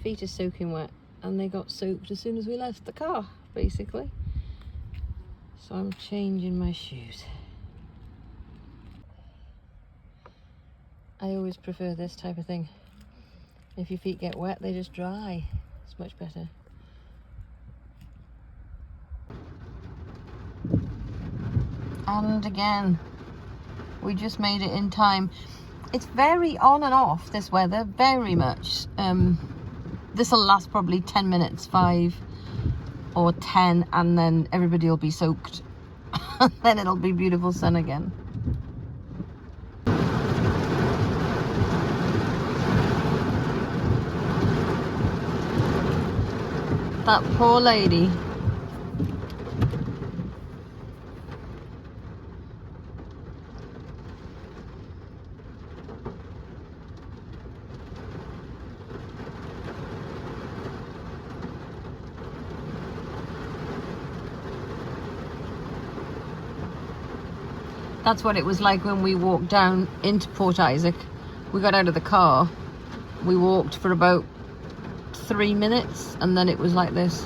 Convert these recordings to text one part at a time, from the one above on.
feet are soaking wet, and they got soaked as soon as we left the car, basically. So I'm changing my shoes. I always prefer this type of thing. If your feet get wet, they just dry. It's much better. And again, we just made it in time. It's very on and off, this weather, very much. This will last probably 10 minutes, 5 or 10, and then everybody will be soaked. And then it'll be beautiful sun again. That poor lady. That's what it was like when we walked down into Port Isaac. We got out of the car, we walked for about 3 minutes, and then it was like this.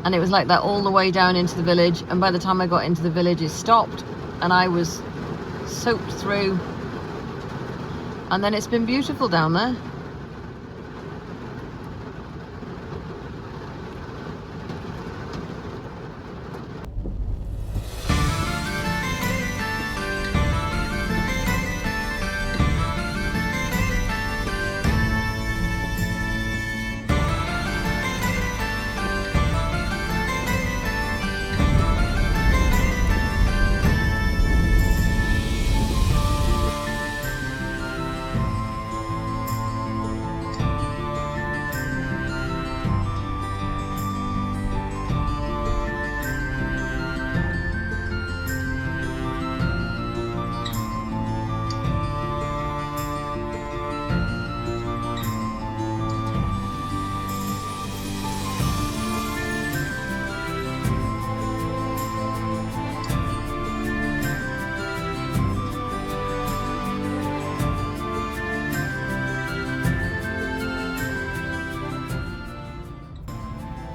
And it was like that all the way down into the village, and by the time I got into the village it stopped, and I was soaked through. And then it's been beautiful down there.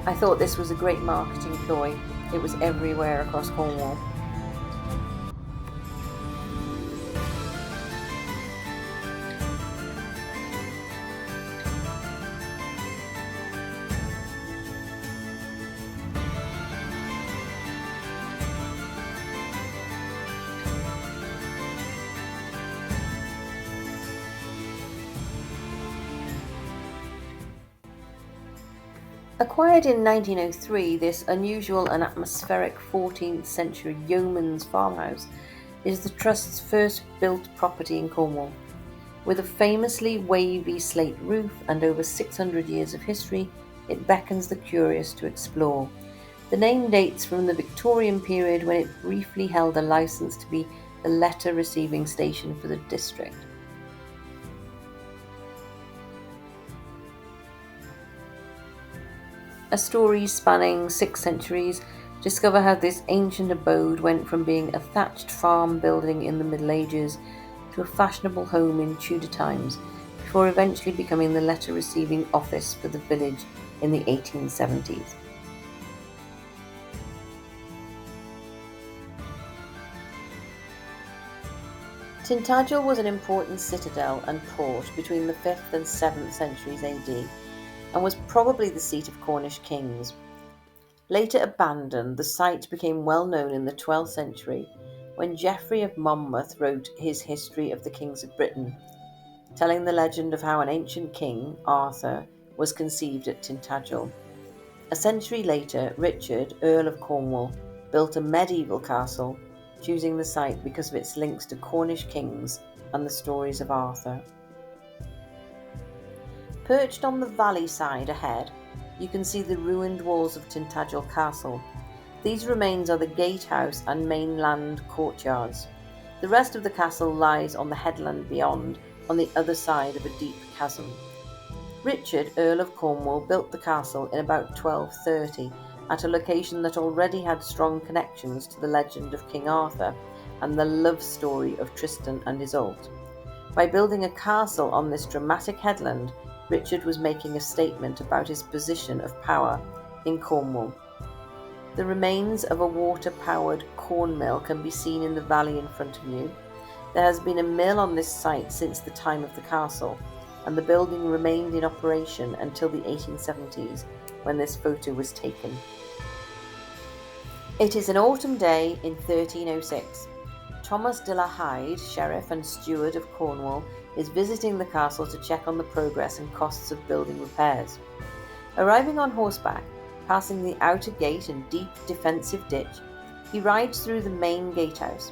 I thought this was a great marketing ploy. It was everywhere across Cornwall. Acquired in 1903, this unusual and atmospheric 14th century yeoman's farmhouse is the Trust's first built property in Cornwall. With a famously wavy slate roof and over 600 years of history, it beckons the curious to explore. The name dates from the Victorian period, when it briefly held a licence to be the letter receiving station for the district. A story spanning 6 centuries discover how this ancient abode went from being a thatched farm building in the Middle Ages to a fashionable home in Tudor times, before eventually becoming the letter receiving office for the village in the 1870s. Tintagel was an important citadel and port between the 5th and 7th centuries AD, and was probably the seat of Cornish kings. Later abandoned, the site became well known in the 12th century when Geoffrey of Monmouth wrote his History of the Kings of Britain, telling the legend of how an ancient king, Arthur, was conceived at Tintagel. A century later, Richard, Earl of Cornwall, built a medieval castle, choosing the site because of its links to Cornish kings and the stories of Arthur. Perched on the valley side ahead, you can see the ruined walls of Tintagel Castle. These remains are the gatehouse and mainland courtyards. The rest of the castle lies on the headland beyond, on the other side of a deep chasm. Richard, Earl of Cornwall, built the castle in about 1230 at a location that already had strong connections to the legend of King Arthur and the love story of Tristan and Isolde. By building a castle on this dramatic headland, Richard was making a statement about his position of power in Cornwall. The remains of a water-powered corn mill can be seen in the valley in front of you. There has been a mill on this site since the time of the castle, and the building remained in operation until the 1870s, when this photo was taken. It is an autumn day in 1306. Thomas de la Hyde, Sheriff and Steward of Cornwall, is visiting the castle to check on the progress and costs of building repairs. Arriving on horseback, passing the outer gate and deep defensive ditch, he rides through the main gatehouse.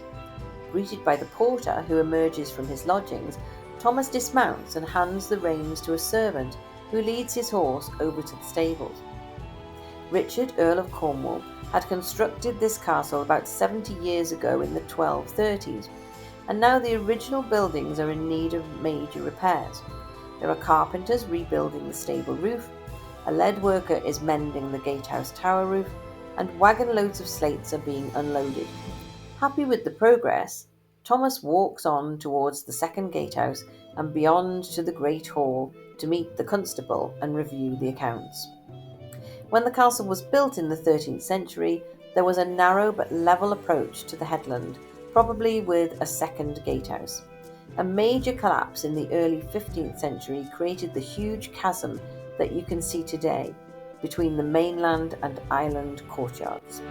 Greeted by the porter, who emerges from his lodgings, Thomas dismounts and hands the reins to a servant, who leads his horse over to the stables. Richard, Earl of Cornwall, had constructed this castle about 70 years ago in the 1230s, and now the original buildings are in need of major repairs. There are carpenters rebuilding the stable roof, a lead worker is mending the gatehouse tower roof, and wagon loads of slates are being unloaded. Happy with the progress, Thomas walks on towards the second gatehouse and beyond to the Great Hall to meet the constable and review the accounts. When the castle was built in the 13th century, there was a narrow but level approach to the headland, probably with a second gatehouse. A major collapse in the early 15th century created the huge chasm that you can see today between the mainland and island courtyards.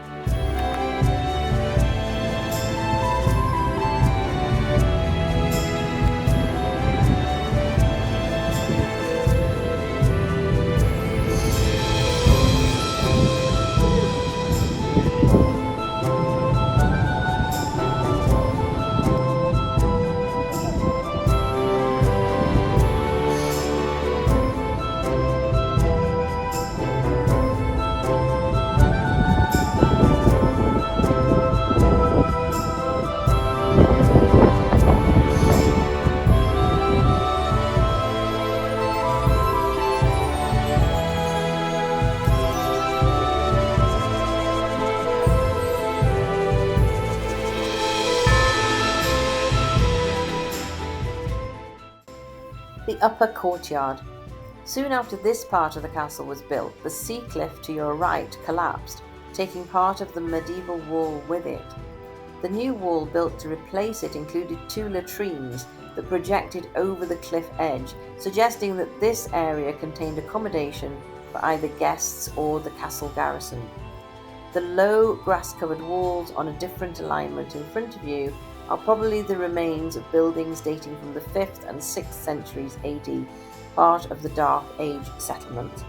The upper courtyard. Soon after this part of the castle was built, the sea cliff to your right collapsed, taking part of the medieval wall with it. The new wall built to replace it included two latrines that projected over the cliff edge, suggesting that this area contained accommodation for either guests or the castle garrison. The low grass-covered walls on a different alignment in front of you are probably the remains of buildings dating from the 5th and 6th centuries AD, part of the Dark Age settlement.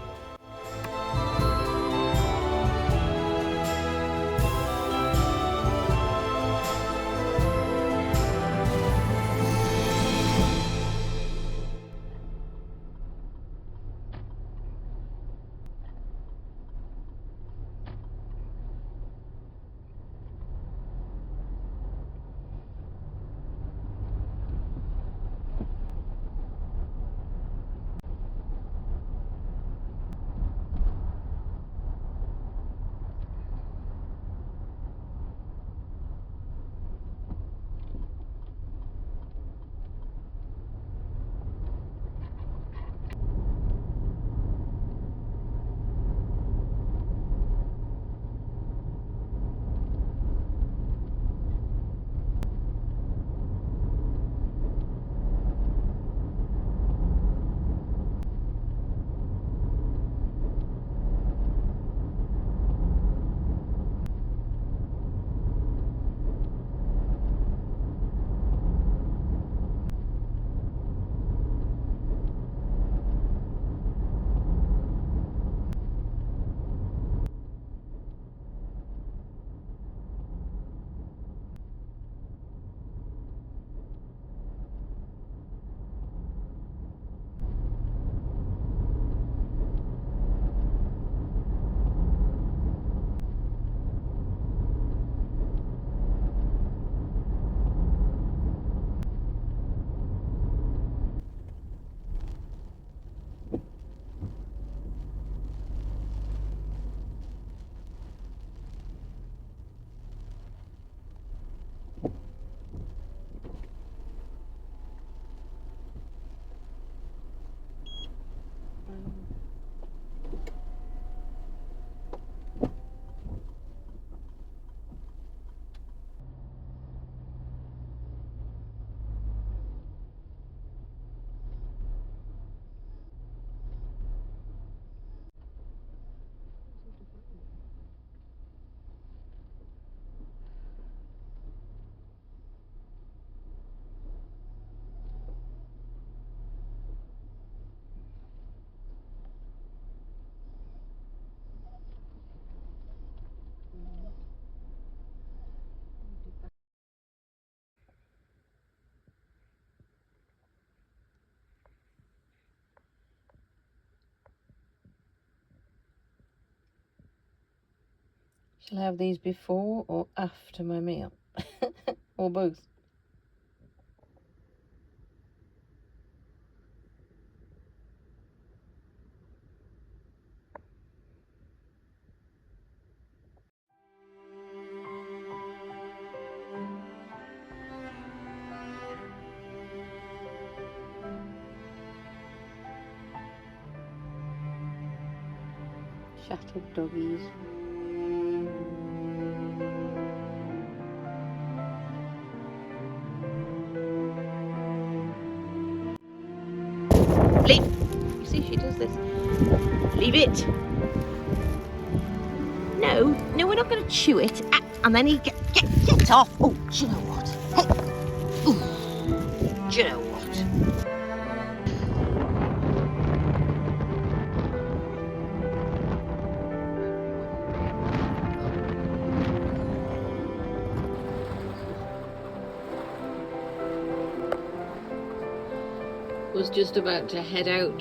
Shall I have these before or after my meal? Or both? Shut up, doggies. Leave! You see, she does this. Leave it! No, no, we're not going to chew it. And then he get off. Oh, do you know what? Hey! Ooh, do you know what? Was just about to head out